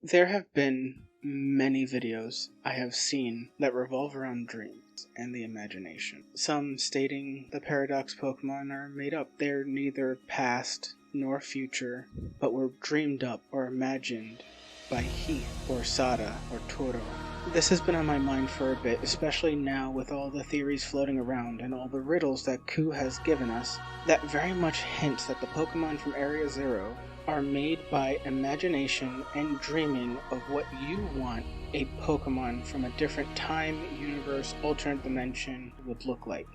There have been many videos I have seen that revolve around dreams and the imagination. Some stating the Paradox Pokemon are made up. They're neither past nor future, but were dreamed up or imagined by Heath or Sada or Turo. This has been on my mind for a bit, especially now with all the theories floating around and all the riddles that Ku has given us that very much hints that the Pokemon from Area Zero are made by imagination and dreaming of what you want a Pokemon from a different time, universe, alternate dimension would look like.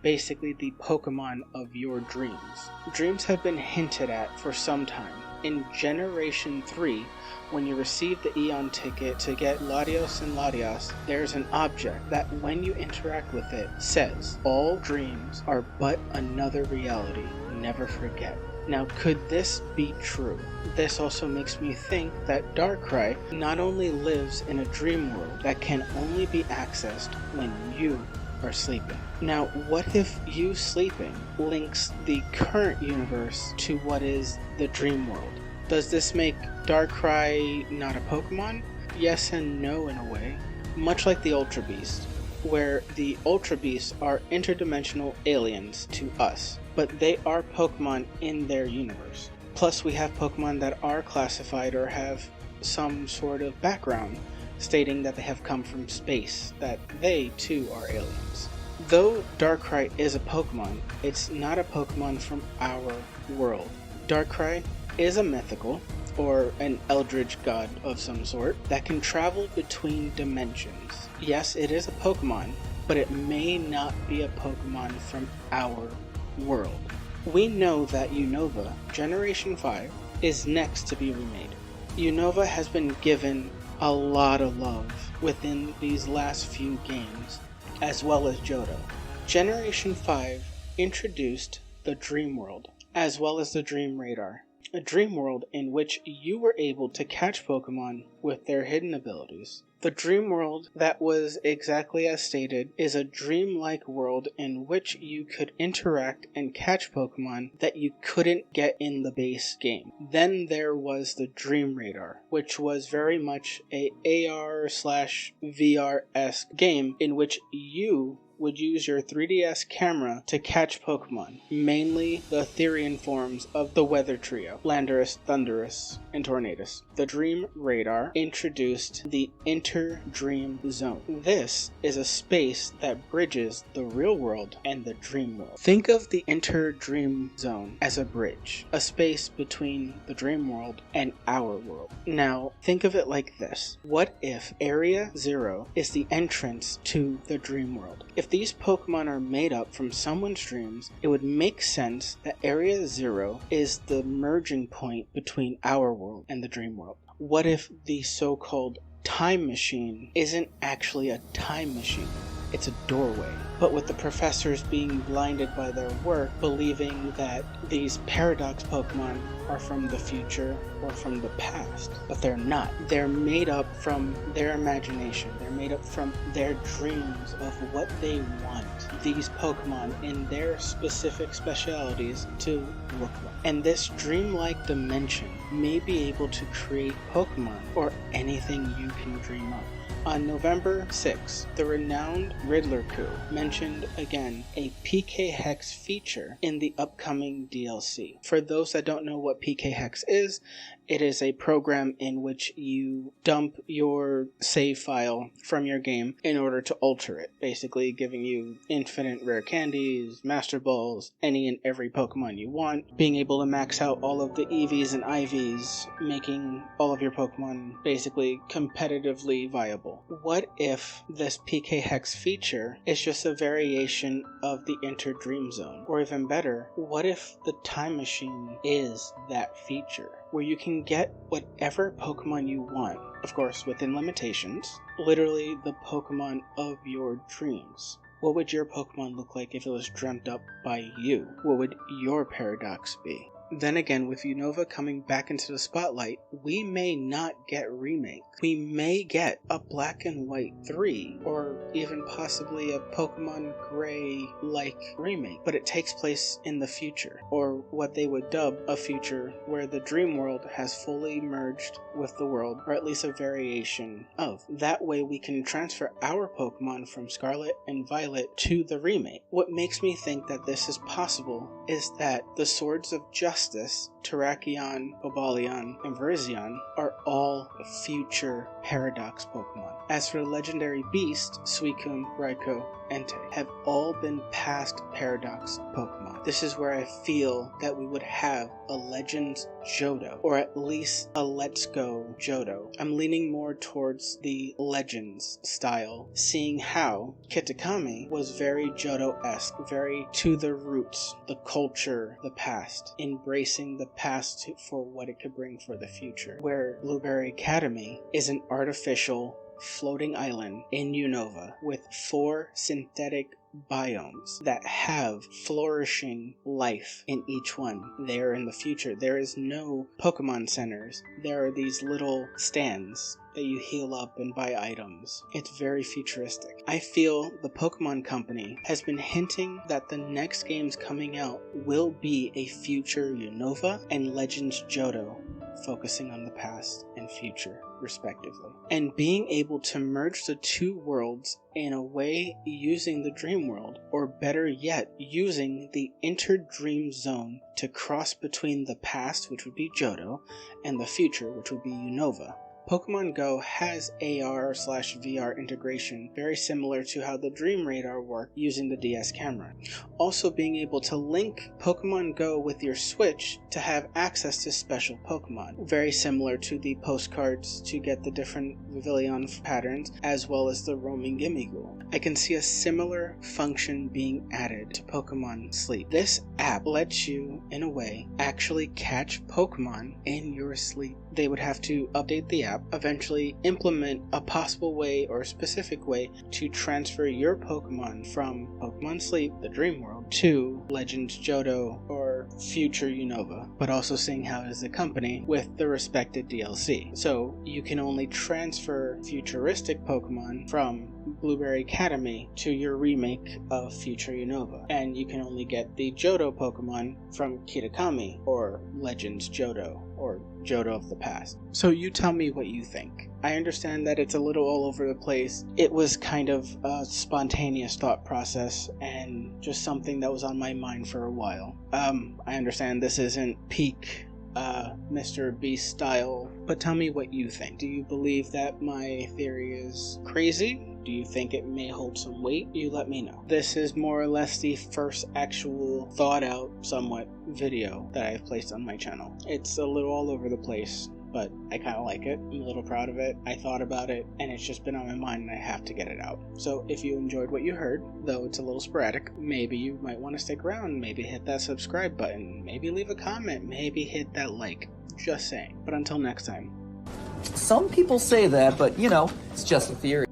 Basically the Pokemon of your dreams. Dreams have been hinted at for some time. In Generation 3, when you receive the Eon ticket to get Latios and Latias, there's an object that when you interact with it says, "All dreams are but another reality, never forget." Now, could this be true? This also makes me think that Darkrai not only lives in a dream world that can only be accessed when you are sleeping. Now, what if you sleeping links the current universe to what is the dream world? Does this make Darkrai not a Pokemon? Yes and no in a way. Much like the Ultra Beast, where the Ultra Beasts are interdimensional aliens to us, but they are Pokemon in their universe. Plus we have Pokemon that are classified or have some sort of background stating that they have come from space, that they too are aliens. Though Darkrai is a Pokemon, it's not a Pokemon from our world. Darkrai is a mythical, or an eldritch god of some sort, that can travel between dimensions. Yes, it is a Pokemon, but it may not be a Pokemon from our world. We know that Unova, Generation 5, is next to be remade. Unova has been given a lot of love within these last few games, as well as Johto. Generation 5 introduced the Dream World, as well as the Dream Radar. A dream world in which you were able to catch Pokemon with their hidden abilities. The dream world, that was exactly as stated, is a dreamlike world in which you could interact and catch Pokemon that you couldn't get in the base game. Then there was the Dream Radar, which was very much a AR/VR-esque game in which you would use your 3DS camera to catch Pokemon, mainly the Therian forms of the Weather Trio, Landorus, Thundurus, and Tornadus. The Dream Radar introduced the Inter-Dream Zone. This is a space that bridges the real world and the dream world. Think of the Inter-Dream Zone as a bridge, a space between the dream world and our world. Now, think of it like this. What if Area Zero is the entrance to the dream world? If these Pokemon are made up from someone's dreams, it would make sense that Area Zero is the merging point between our world and the dream world. What if the so-called time machine isn't actually a time machine? It's a doorway. But with the professors being blinded by their work, believing that these Paradox Pokemon are from the future or from the past. But they're not. They're made up from their imagination. They're made up from their dreams of what they want these Pokemon in their specific specialities to look like. And this dreamlike dimension may be able to create Pokemon or anything you can dream of. On November 6th, the renowned Riddler Ku mentioned again a PK Hex feature in the upcoming DLC. For those that don't know what PK Hex is, it is a program in which you dump your save file from your game in order to alter it, basically giving you infinite rare candies, Master Balls, any and every Pokemon you want, being able to max out all of the EVs and IVs, making all of your Pokemon basically competitively viable. What if this PK Hex feature is just a variation of the Inter-Dream Zone? Or even better, what if the time machine is that feature, where you can get whatever Pokemon you want, of course within limitations, literally the Pokemon of your dreams? What would your Pokemon look like if it was dreamt up by you? What would your Paradox be? Then again, with Unova coming back into the spotlight, we may not get remakes. We may get a Black and White 3, or even possibly a Pokemon Gray-like remake, but it takes place in the future, or what they would dub a future where the dream world has fully merged with the world, or at least a variation of. That way we can transfer our Pokemon from Scarlet and Violet to the remake. What makes me think that this is possible is that the Swords of Justice, Terrakion, Cobalion, and Virizion, are all future Paradox Pokemon. As for the legendary beast, Suicune, Raikou, Entei, have all been past Paradox Pokemon. This is where I feel that we would have a Legends Johto, or at least a Let's Go Johto. I'm leaning more towards the Legends style, seeing how Kitakami was very Johto-esque, very to the roots, the culture, the past, embracing the past for what it could bring for the future. Where Blueberry Academy is an artificial floating island in Unova with 4 synthetic biomes that have flourishing life in each one. They are in the future. There is no Pokemon centers. There are these little stands that you heal up and buy items. It's very futuristic. I feel the Pokemon Company has been hinting that the next games coming out will be a future Unova and Legends Johto, focusing on the past and future respectively, and being able to merge the two worlds in a way using the dream world, or better yet, using the inter-dream zone to cross between the past, which would be Johto, and the future, which would be Unova. Pokemon Go has AR/VR integration, very similar to how the Dream Radar worked using the DS camera. Also being able to link Pokemon Go with your Switch to have access to special Pokemon, very similar to the postcards to get the different Vivillon patterns, as well as the roaming Gimmighoul. I can see a similar function being added to Pokemon Sleep. This app lets you, in a way, actually catch Pokemon in your sleep. They would have to update the app, eventually implement a possible way or specific way to transfer your Pokemon from Pokemon Sleep, the dream world, to Legends Johto or future Unova, but also seeing how it is a company with the respected DLC. So you can only transfer futuristic Pokemon from Blueberry Academy to your remake of future Unova, and you can only get the Johto Pokemon from Kitakami or Legends Johto, or Johto of the past. So you tell me what you think. I understand that it's a little all over the place. It was kind of a spontaneous thought process and just something that was on my mind for a while. I understand this isn't peak Mr. Beast style, but tell me what you think. Do you believe that my theory is crazy? Do you think it may hold some weight? You let me know. This is more or less the first actual thought out somewhat video that I've placed on my channel. It's a little all over the place, but I kind of like it. I'm a little proud of it. I thought about it, and it's just been on my mind, and I have to get it out. So if you enjoyed what you heard, though it's a little sporadic, maybe you might want to stick around, maybe hit that subscribe button, maybe leave a comment, maybe hit that like. Just saying. But until next time. Some people say that, but you know, it's just a theory.